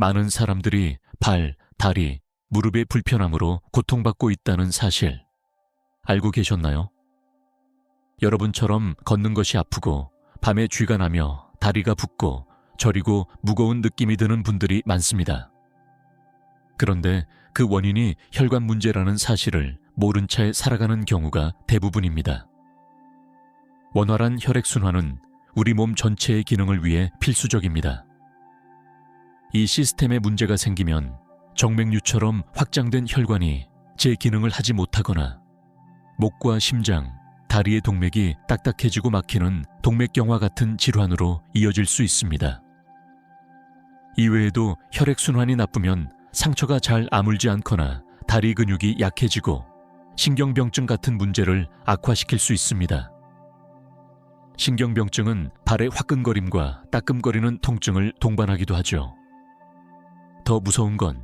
많은 사람들이 발, 다리, 무릎의 불편함으로 고통받고 있다는 사실 알고 계셨나요? 여러분처럼 걷는 것이 아프고 밤에 쥐가 나며 다리가 붓고 저리고 무거운 느낌이 드는 분들이 많습니다. 그런데 그 원인이 혈관 문제라는 사실을 모른 채 살아가는 경우가 대부분입니다. 원활한 혈액순환은 우리 몸 전체의 기능을 위해 필수적입니다. 이 시스템에 문제가 생기면 정맥류처럼 확장된 혈관이 제 기능을 하지 못하거나 목과 심장, 다리의 동맥이 딱딱해지고 막히는 동맥경화 같은 질환으로 이어질 수 있습니다. 이외에도 혈액순환이 나쁘면 상처가 잘 아물지 않거나 다리 근육이 약해지고 신경병증 같은 문제를 악화시킬 수 있습니다. 신경병증은 발의 화끈거림과 따끔거리는 통증을 동반하기도 하죠. 더 무서운 건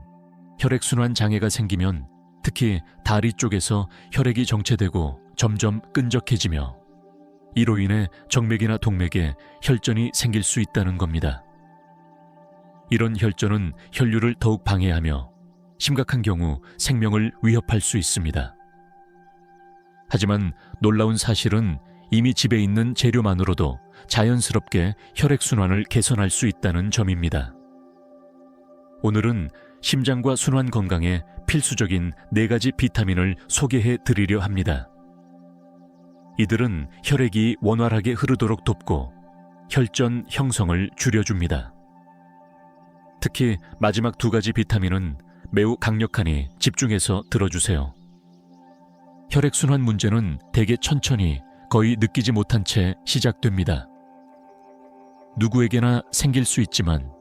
혈액순환 장애가 생기면 특히 다리 쪽에서 혈액이 정체되고 점점 끈적해지며 이로 인해 정맥이나 동맥에 혈전이 생길 수 있다는 겁니다. 이런 혈전은 혈류를 더욱 방해하며 심각한 경우 생명을 위협할 수 있습니다. 하지만 놀라운 사실은 이미 집에 있는 재료만으로도 자연스럽게 혈액순환을 개선할 수 있다는 점입니다. 오늘은 심장과 순환 건강에 필수적인 4가지 비타민을 소개해 드리려 합니다. 이들은 혈액이 원활하게 흐르도록 돕고 혈전 형성을 줄여줍니다. 특히 마지막 2가지 비타민은 매우 강력하니 집중해서 들어주세요. 혈액순환 문제는 대개 천천히 거의 느끼지 못한 채 시작됩니다. 누구에게나 생길 수 있지만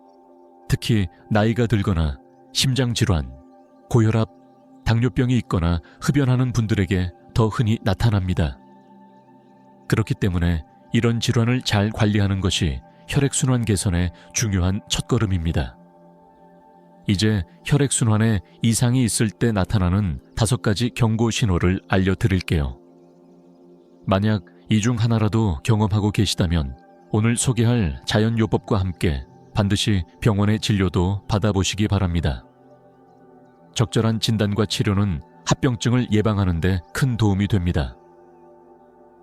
특히 나이가 들거나 심장질환, 고혈압, 당뇨병이 있거나 흡연하는 분들에게 더 흔히 나타납니다. 그렇기 때문에 이런 질환을 잘 관리하는 것이 혈액순환 개선의 중요한 첫걸음입니다. 이제 혈액순환에 이상이 있을 때 나타나는 5가지 경고 신호를 알려드릴게요. 만약 이 중 하나라도 경험하고 계시다면 오늘 소개할 자연요법과 함께 반드시 병원의 진료도 받아보시기 바랍니다. 적절한 진단과 치료는 합병증을 예방하는 데 큰 도움이 됩니다.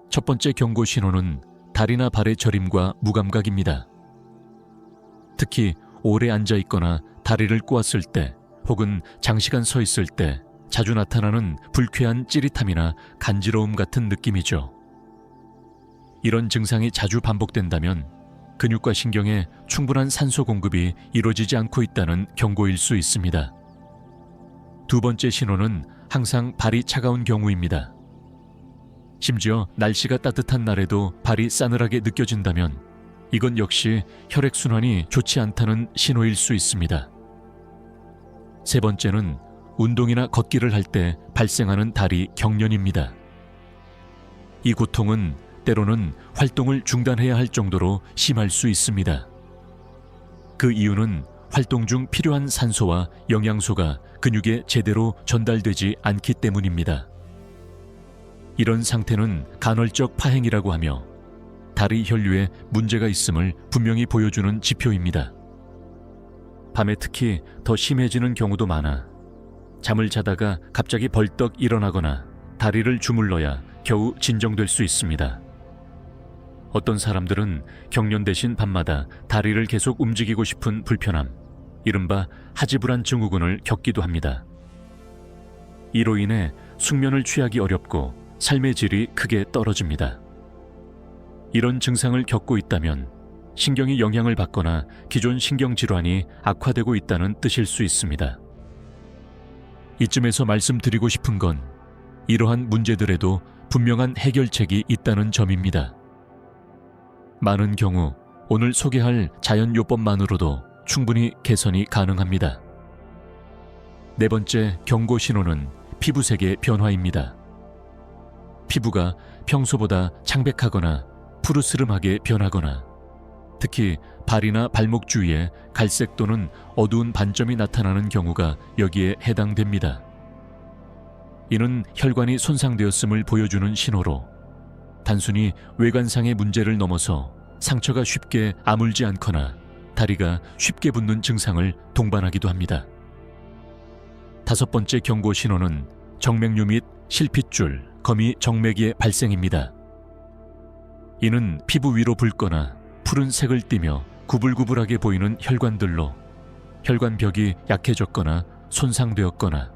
첫 번째 경고 신호는 다리나 발의 저림과 무감각입니다. 특히 오래 앉아 있거나 다리를 꼬았을 때 혹은 장시간 서 있을 때 자주 나타나는 불쾌한 찌릿함이나 간지러움 같은 느낌이죠. 이런 증상이 자주 반복된다면 근육과 신경에 충분한 산소 공급이 이루어지지 않고 있다는 경고일 수 있습니다. 2번째 신호는 항상 발이 차가운 경우입니다. 심지어 날씨가 따뜻한 날에도 발이 싸늘하게 느껴진다면 이건 역시 혈액순환이 좋지 않다는 신호일 수 있습니다. 3번째는 운동이나 걷기를 할 때 발생하는 다리 경련입니다. 이 고통은 때로는 활동을 중단해야 할 정도로 심할 수 있습니다. 그 이유는 활동 중 필요한 산소와 영양소가 근육에 제대로 전달되지 않기 때문입니다. 이런 상태는 간헐적 파행이라고 하며 다리 혈류에 문제가 있음을 분명히 보여주는 지표입니다. 밤에 특히 더 심해지는 경우도 많아 잠을 자다가 갑자기 벌떡 일어나거나 다리를 주물러야 겨우 진정될 수 있습니다. 어떤 사람들은 경련 대신 밤마다 다리를 계속 움직이고 싶은 불편함, 이른바 하지불안 증후군을 겪기도 합니다. 이로 인해 숙면을 취하기 어렵고 삶의 질이 크게 떨어집니다. 이런 증상을 겪고 있다면 신경이 영향을 받거나 기존 신경질환이 악화되고 있다는 뜻일 수 있습니다. 이쯤에서 말씀드리고 싶은 건 이러한 문제들에도 분명한 해결책이 있다는 점입니다. 많은 경우 오늘 소개할 자연요법만으로도 충분히 개선이 가능합니다. 4번째 경고 신호는 피부색의 변화입니다. 피부가 평소보다 창백하거나 푸르스름하게 변하거나 특히 발이나 발목 주위에 갈색 또는 어두운 반점이 나타나는 경우가 여기에 해당됩니다. 이는 혈관이 손상되었음을 보여주는 신호로 단순히 외관상의 문제를 넘어서 상처가 쉽게 아물지 않거나 다리가 쉽게 붓는 증상을 동반하기도 합니다. 5번째 경고 신호는 정맥류 및 실핏줄, 거미 정맥의 발생입니다. 이는 피부 위로 붉거나 푸른색을 띠며 구불구불하게 보이는 혈관들로 혈관벽이 약해졌거나 손상되었거나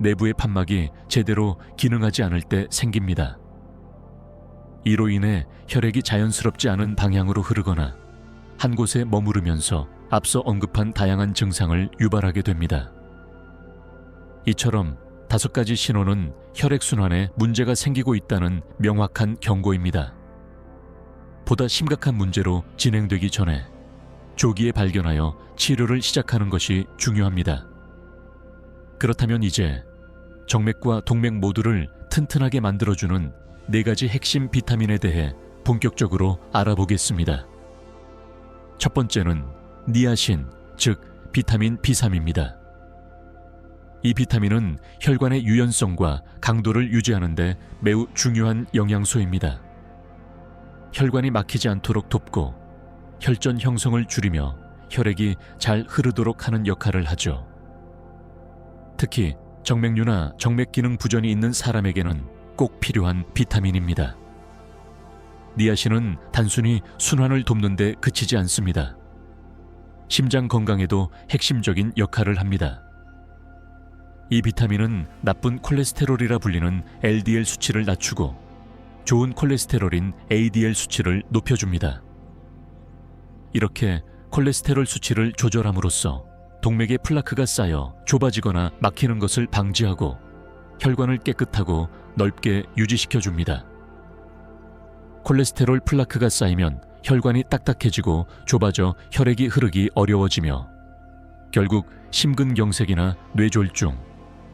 내부의 판막이 제대로 기능하지 않을 때 생깁니다. 이로 인해 혈액이 자연스럽지 않은 방향으로 흐르거나 한 곳에 머무르면서 앞서 언급한 다양한 증상을 유발하게 됩니다. 이처럼 5가지 신호는 혈액순환에 문제가 생기고 있다는 명확한 경고입니다. 보다 심각한 문제로 진행되기 전에 조기에 발견하여 치료를 시작하는 것이 중요합니다. 그렇다면 이제 정맥과 동맥 모두를 튼튼하게 만들어주는 4가지 핵심 비타민에 대해 본격적으로 알아보겠습니다. 첫 번째는 니아신, 즉 비타민 B3입니다. 이 비타민은 혈관의 유연성과 강도를 유지하는 데 매우 중요한 영양소입니다. 혈관이 막히지 않도록 돕고 혈전 형성을 줄이며 혈액이 잘 흐르도록 하는 역할을 하죠. 특히 정맥류나 정맥 기능 부전이 있는 사람에게는 꼭 필요한 비타민입니다. 니아신은 단순히 순환을 돕는 데 그치지 않습니다. 심장 건강에도 핵심적인 역할을 합니다. 이 비타민은 나쁜 콜레스테롤이라 불리는 LDL 수치를 낮추고 좋은 콜레스테롤인 ADL 수치를 높여줍니다. 이렇게 콜레스테롤 수치를 조절함으로써 동맥에 플라크가 쌓여 좁아지거나 막히는 것을 방지하고 혈관을 깨끗하고 넓게 유지시켜줍니다. 콜레스테롤 플라크가 쌓이면 혈관이 딱딱해지고 좁아져 혈액이 흐르기 어려워지며 결국 심근경색이나 뇌졸중,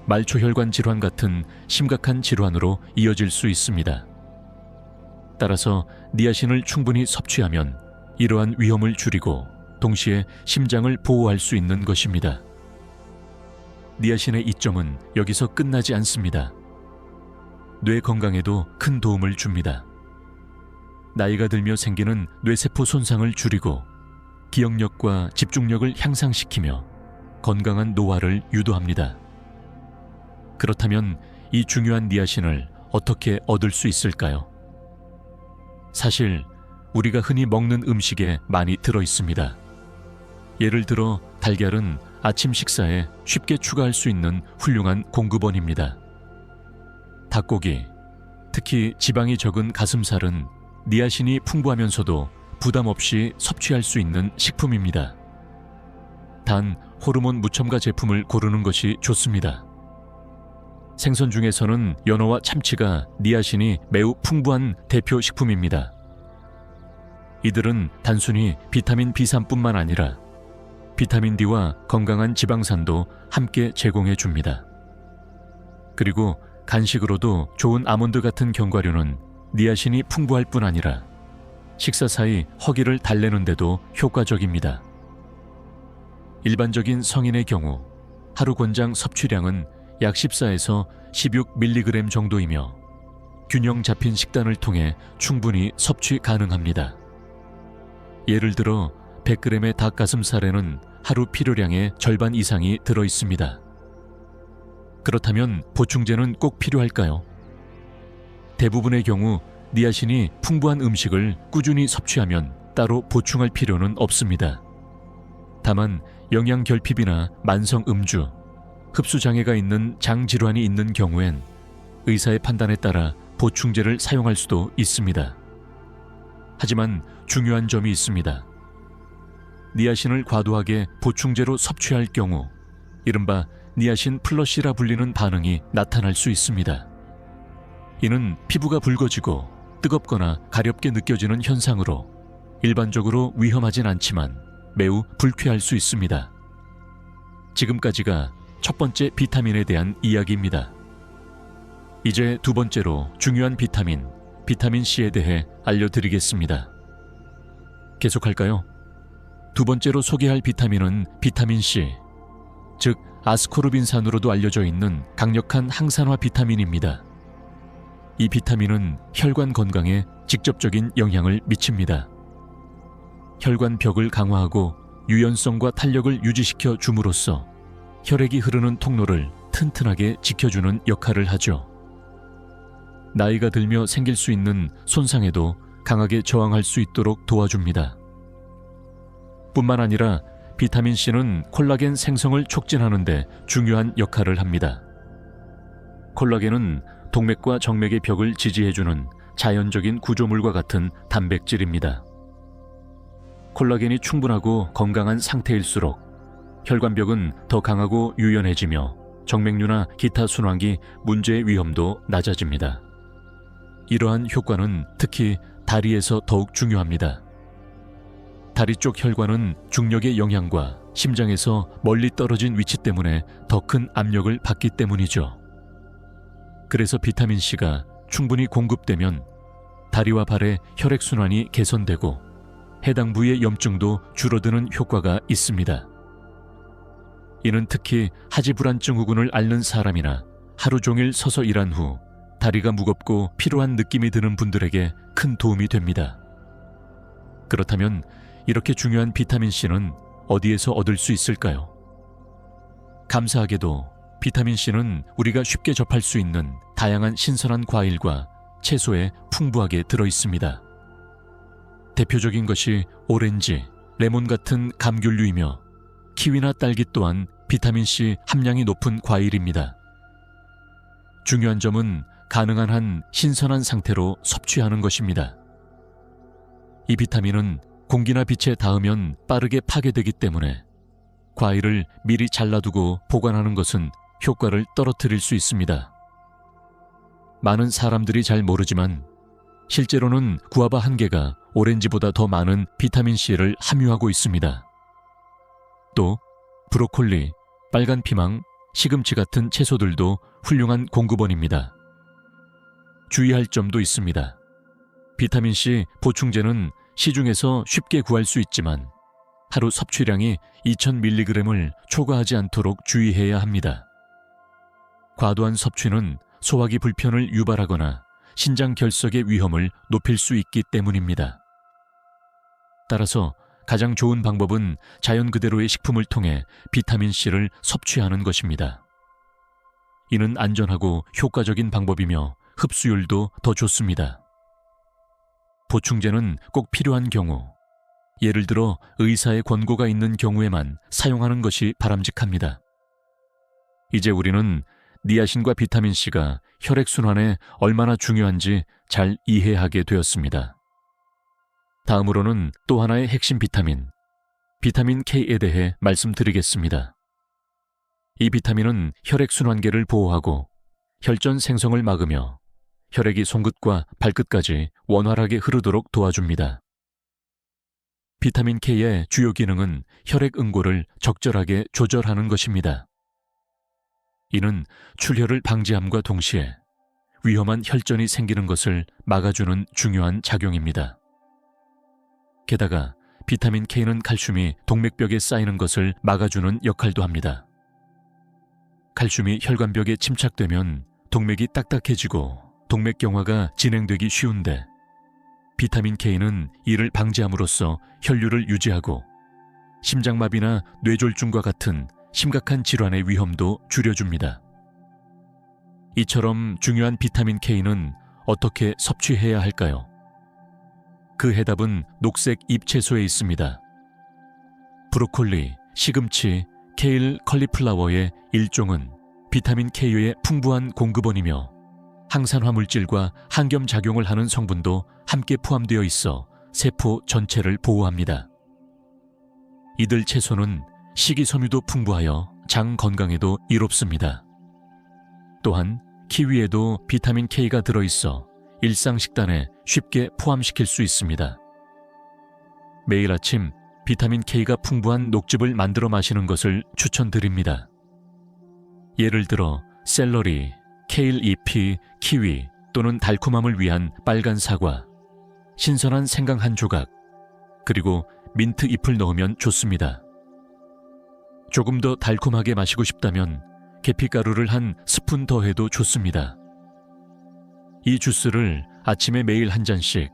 말초혈관 질환 같은 심각한 질환으로 이어질 수 있습니다. 따라서 니아신을 충분히 섭취하면 이러한 위험을 줄이고 동시에 심장을 보호할 수 있는 것입니다. 니아신의 이점은 여기서 끝나지 않습니다. 뇌 건강에도 큰 도움을 줍니다. 나이가 들며 생기는 뇌세포 손상을 줄이고 기억력과 집중력을 향상시키며 건강한 노화를 유도합니다. 그렇다면 이 중요한 니아신을 어떻게 얻을 수 있을까요? 사실 우리가 흔히 먹는 음식에 많이 들어 있습니다. 예를 들어 달걀은 아침 식사에 쉽게 추가할 수 있는 훌륭한 공급원입니다. 닭고기, 특히 지방이 적은 가슴살은 니아신이 풍부하면서도 부담 없이 섭취할 수 있는 식품입니다. 단 호르몬 무첨가 제품을 고르는 것이 좋습니다. 생선 중에서는 연어와 참치가 니아신이 매우 풍부한 대표 식품입니다. 이들은 단순히 비타민 B3뿐만 아니라 비타민 D와 건강한 지방산도 함께 제공해 줍니다. 그리고 간식으로도 좋은 아몬드 같은 견과류는 니아신이 풍부할 뿐 아니라 식사 사이 허기를 달래는 데도 효과적입니다. 일반적인 성인의 경우 하루 권장 섭취량은 약 14에서 16mg 정도이며 균형 잡힌 식단을 통해 충분히 섭취 가능합니다. 예를 들어 100g의 닭가슴살에는 하루 필요량의 절반 이상이 들어 있습니다. 그렇다면 보충제는 꼭 필요할까요? 대부분의 경우 니아신이 풍부한 음식을 꾸준히 섭취하면 따로 보충할 필요는 없습니다. 다만 영양결핍이나 만성 음주, 흡수장애가 있는 장질환이 있는 경우엔 의사의 판단에 따라 보충제를 사용할 수도 있습니다. 하지만 중요한 점이 있습니다. 니아신을 과도하게 보충제로 섭취할 경우 이른바 니아신 플러시라 불리는 반응이 나타날 수 있습니다. 이는 피부가 붉어지고 뜨겁거나 가렵게 느껴지는 현상으로 일반적으로 위험하진 않지만 매우 불쾌할 수 있습니다. 지금까지가 첫 번째 비타민에 대한 이야기입니다. 이제 두 번째로 중요한 비타민 C에 대해 알려드리겠습니다. 계속할까요? 두 번째로 소개할 비타민은 비타민 C, 즉 아스코르빈산으로도 알려져 있는 강력한 항산화 비타민입니다. 이 비타민은 혈관 건강에 직접적인 영향을 미칩니다. 혈관벽을 강화하고 유연성과 탄력을 유지시켜 줌으로써 혈액이 흐르는 통로를 튼튼하게 지켜주는 역할을 하죠. 나이가 들며 생길 수 있는 손상에도 강하게 저항할 수 있도록 도와줍니다. 뿐만 아니라 비타민C는 콜라겐 생성을 촉진하는 데 중요한 역할을 합니다. 콜라겐은 동맥과 정맥의 벽을 지지해주는 자연적인 구조물과 같은 단백질입니다. 콜라겐이 충분하고 건강한 상태일수록 혈관벽은 더 강하고 유연해지며 정맥류나 기타 순환기 문제의 위험도 낮아집니다. 이러한 효과는 특히 다리에서 더욱 중요합니다. 다리 쪽 혈관은 중력의 영향과 심장에서 멀리 떨어진 위치 때문에 더 큰 압력을 받기 때문이죠. 그래서 비타민C가 충분히 공급되면 다리와 발의 혈액순환이 개선되고 해당 부위의 염증도 줄어드는 효과가 있습니다. 이는 특히 하지불안증 후군을 앓는 사람이나 하루 종일 서서 일한 후 다리가 무겁고 피로한 느낌이 드는 분들에게 큰 도움이 됩니다. 그렇다면 이렇게 중요한 비타민C는 어디에서 얻을 수 있을까요? 감사하게도 비타민C는 우리가 쉽게 접할 수 있는 다양한 신선한 과일과 채소에 풍부하게 들어있습니다. 대표적인 것이 오렌지, 레몬 같은 감귤류이며 키위나 딸기 또한 비타민C 함량이 높은 과일입니다. 중요한 점은 가능한 한 신선한 상태로 섭취하는 것입니다. 이 비타민은 공기나 빛에 닿으면 빠르게 파괴되기 때문에 과일을 미리 잘라두고 보관하는 것은 효과를 떨어뜨릴 수 있습니다. 많은 사람들이 잘 모르지만 실제로는 구아바 한 개가 오렌지보다 더 많은 비타민C를 함유하고 있습니다. 또 브로콜리, 빨간 피망, 시금치 같은 채소들도 훌륭한 공급원입니다. 주의할 점도 있습니다. 비타민C 보충제는 시중에서 쉽게 구할 수 있지만 하루 섭취량이 2000mg을 초과하지 않도록 주의해야 합니다. 과도한 섭취는 소화기 불편을 유발하거나 신장 결석의 위험을 높일 수 있기 때문입니다. 따라서 가장 좋은 방법은 자연 그대로의 식품을 통해 비타민C를 섭취하는 것입니다. 이는 안전하고 효과적인 방법이며 흡수율도 더 좋습니다. 보충제는 꼭 필요한 경우, 예를 들어 의사의 권고가 있는 경우에만 사용하는 것이 바람직합니다. 이제 우리는 니아신과 비타민C가 혈액순환에 얼마나 중요한지 잘 이해하게 되었습니다. 다음으로는 또 하나의 핵심 비타민 K에 대해 말씀드리겠습니다. 이 비타민은 혈액순환계를 보호하고 혈전 생성을 막으며 혈액이 손끝과 발끝까지 원활하게 흐르도록 도와줍니다. 비타민 K의 주요 기능은 혈액 응고를 적절하게 조절하는 것입니다. 이는 출혈을 방지함과 동시에 위험한 혈전이 생기는 것을 막아주는 중요한 작용입니다. 게다가 비타민 K는 칼슘이 동맥벽에 쌓이는 것을 막아주는 역할도 합니다. 칼슘이 혈관벽에 침착되면 동맥이 딱딱해지고 동맥경화가 진행되기 쉬운데 비타민 K는 이를 방지함으로써 혈류를 유지하고 심장마비나 뇌졸중과 같은 심각한 질환의 위험도 줄여줍니다. 이처럼 중요한 비타민 K는 어떻게 섭취해야 할까요? 그 해답은 녹색 잎채소에 있습니다. 브로콜리, 시금치, 케일, 컬리플라워의 일종은 비타민 K의 풍부한 공급원이며 항산화 물질과 항염작용을 하는 성분도 함께 포함되어 있어 세포 전체를 보호합니다. 이들 채소는 식이섬유도 풍부하여 장 건강에도 이롭습니다. 또한 키위에도 비타민 K가 들어있어 일상 식단에 쉽게 포함시킬 수 있습니다. 매일 아침 비타민 K가 풍부한 녹즙을 만들어 마시는 것을 추천드립니다. 예를 들어 샐러리, 케일 잎이, 키위 또는 달콤함을 위한 빨간 사과, 신선한 생강 한 조각, 그리고 민트 잎을 넣으면 좋습니다. 조금 더 달콤하게 마시고 싶다면 계피가루를 한 스푼 더해도 좋습니다. 이 주스를 아침에 매일 한 잔씩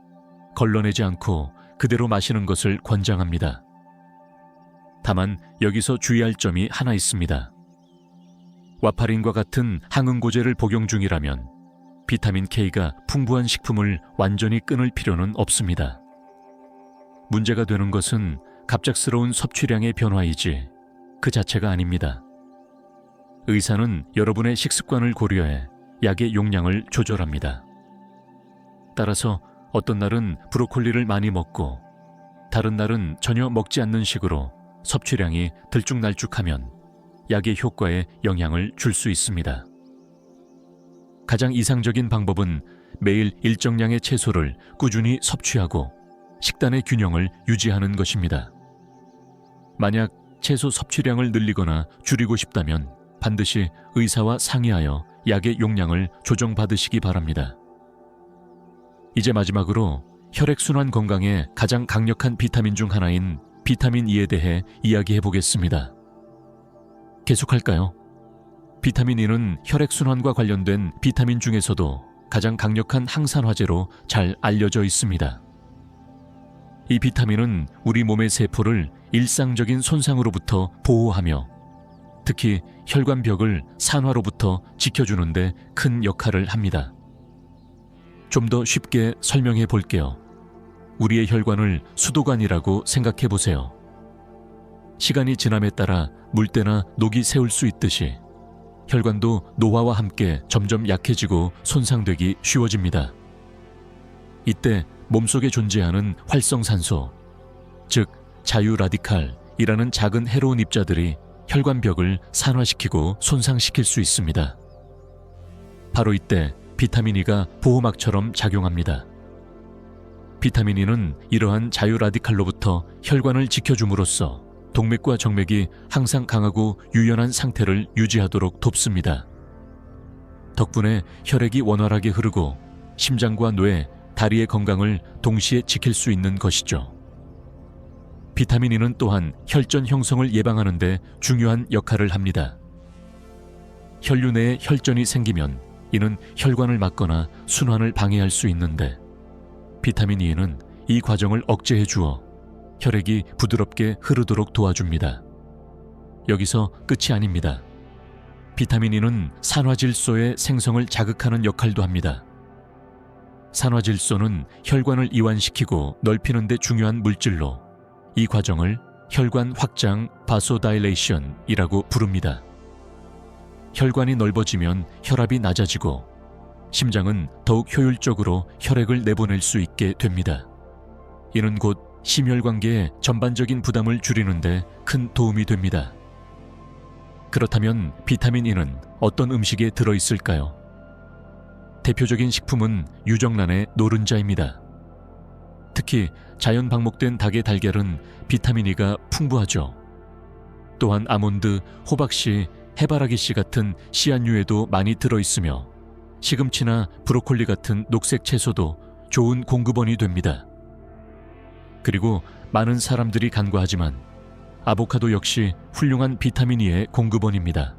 걸러내지 않고 그대로 마시는 것을 권장합니다. 다만 여기서 주의할 점이 하나 있습니다. 와파린과 같은 항응고제를 복용 중이라면 비타민 K가 풍부한 식품을 완전히 끊을 필요는 없습니다. 문제가 되는 것은 갑작스러운 섭취량의 변화이지 그 자체가 아닙니다. 의사는 여러분의 식습관을 고려해 약의 용량을 조절합니다. 따라서 어떤 날은 브로콜리를 많이 먹고 다른 날은 전혀 먹지 않는 식으로 섭취량이 들쭉날쭉하면 약의 효과에 영향을 줄 수 있습니다. 가장 이상적인 방법은 매일 일정량의 채소를 꾸준히 섭취하고 식단의 균형을 유지하는 것입니다. 만약 채소 섭취량을 늘리거나 줄이고 싶다면 반드시 의사와 상의하여 약의 용량을 조정받으시기 바랍니다. 이제 마지막으로 혈액순환 건강에 가장 강력한 비타민 중 하나인 비타민 E에 대해 이야기해 보겠습니다. 계속할까요? 비타민 E는 혈액순환과 관련된 비타민 중에서도 가장 강력한 항산화제로 잘 알려져 있습니다. 이 비타민은 우리 몸의 세포를 일상적인 손상으로부터 보호하며 특히 혈관벽을 산화로부터 지켜주는 데 큰 역할을 합니다. 좀 더 쉽게 설명해 볼게요. 우리의 혈관을 수도관이라고 생각해 보세요. 시간이 지남에 따라 물때나 녹이 새울 수 있듯이 혈관도 노화와 함께 점점 약해지고 손상되기 쉬워집니다. 이때 몸속에 존재하는 활성산소, 즉 자유라디칼이라는 작은 해로운 입자들이 혈관벽을 산화시키고 손상시킬 수 있습니다. 바로 이때 비타민 E가 보호막처럼 작용합니다. 비타민 E는 이러한 자유라디칼로부터 혈관을 지켜줌으로써 동맥과 정맥이 항상 강하고 유연한 상태를 유지하도록 돕습니다. 덕분에 혈액이 원활하게 흐르고 심장과 뇌, 다리의 건강을 동시에 지킬 수 있는 것이죠. 비타민 E는 또한 혈전 형성을 예방하는 데 중요한 역할을 합니다. 혈류 내에 혈전이 생기면 이는 혈관을 막거나 순환을 방해할 수 있는데 비타민 E는 이 과정을 억제해 주어 혈액이 부드럽게 흐르도록 도와줍니다. 여기서 끝이 아닙니다. 비타민 E는 산화질소의 생성을 자극하는 역할도 합니다. 산화질소는 혈관을 이완시키고 넓히는 데 중요한 물질로 이 과정을 혈관 확장 바소다일레이션이라고 부릅니다. 혈관이 넓어지면 혈압이 낮아지고 심장은 더욱 효율적으로 혈액을 내보낼 수 있게 됩니다. 이는 곧 심혈관계의 전반적인 부담을 줄이는 데 큰 도움이 됩니다. 그렇다면 비타민 E는 어떤 음식에 들어있을까요? 대표적인 식품은 유정란의 노른자입니다. 특히 자연 방목된 닭의 달걀은 비타민 E가 풍부하죠. 또한 아몬드, 호박씨, 해바라기씨 같은 씨앗류에도 많이 들어있으며 시금치나 브로콜리 같은 녹색 채소도 좋은 공급원이 됩니다. 그리고 많은 사람들이 간과하지만 아보카도 역시 훌륭한 비타민 E의 공급원입니다.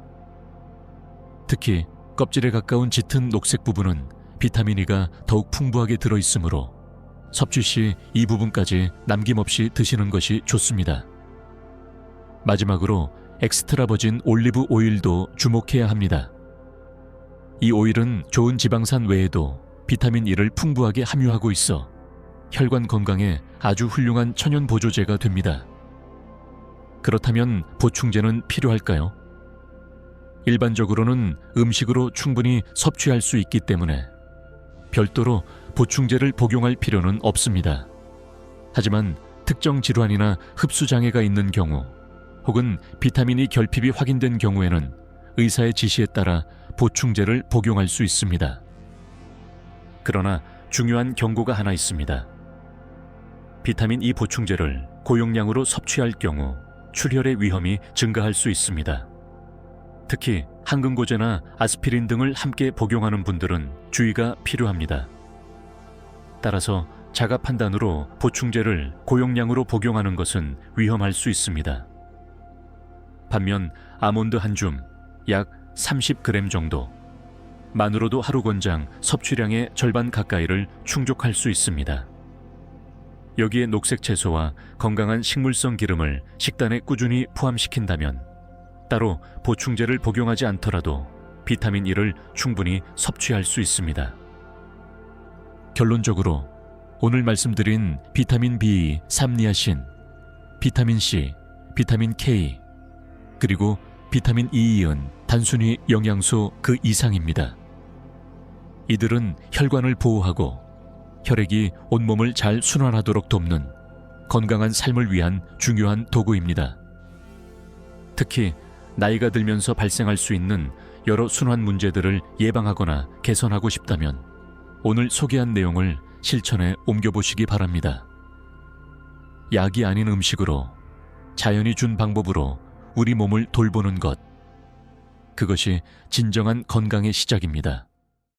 특히 껍질에 가까운 짙은 녹색 부분은 비타민 E가 더욱 풍부하게 들어있으므로 섭취 시 이 부분까지 남김없이 드시는 것이 좋습니다. 마지막으로 엑스트라 버진 올리브 오일도 주목해야 합니다. 이 오일은 좋은 지방산 외에도 비타민 E를 풍부하게 함유하고 있어 혈관 건강에 아주 훌륭한 천연 보조제가 됩니다. 그렇다면 보충제는 필요할까요? 일반적으로는 음식으로 충분히 섭취할 수 있기 때문에 별도로 보충제를 복용할 필요는 없습니다. 하지만 특정 질환이나 흡수장애가 있는 경우 혹은 비타민 E 결핍이 확인된 경우에는 의사의 지시에 따라 보충제를 복용할 수 있습니다. 그러나 중요한 경고가 하나 있습니다. 비타민 E 보충제를 고용량으로 섭취할 경우 출혈의 위험이 증가할 수 있습니다. 특히 항근고제나 아스피린 등을 함께 복용하는 분들은 주의가 필요합니다. 따라서 자가 판단으로 보충제를 고용량으로 복용하는 것은 위험할 수 있습니다. 반면 아몬드 한 줌, 약 30g 정도, 만으로도 하루 권장 섭취량의 절반 가까이를 충족할 수 있습니다. 여기에 녹색 채소와 건강한 식물성 기름을 식단에 꾸준히 포함시킨다면 따로 보충제를 복용하지 않더라도 비타민 E를 충분히 섭취할 수 있습니다. 결론적으로 오늘 말씀드린 비타민 B, 삼리아신, 비타민 C, 비타민 K, 그리고 비타민 E은 단순히 영양소 그 이상입니다. 이들은 혈관을 보호하고 혈액이 온몸을 잘 순환하도록 돕는 건강한 삶을 위한 중요한 도구입니다. 특히 나이가 들면서 발생할 수 있는 여러 순환 문제들을 예방하거나 개선하고 싶다면 오늘 소개한 내용을 실천에 옮겨보시기 바랍니다. 약이 아닌 음식으로 자연이 준 방법으로 우리 몸을 돌보는 것, 그것이 진정한 건강의 시작입니다.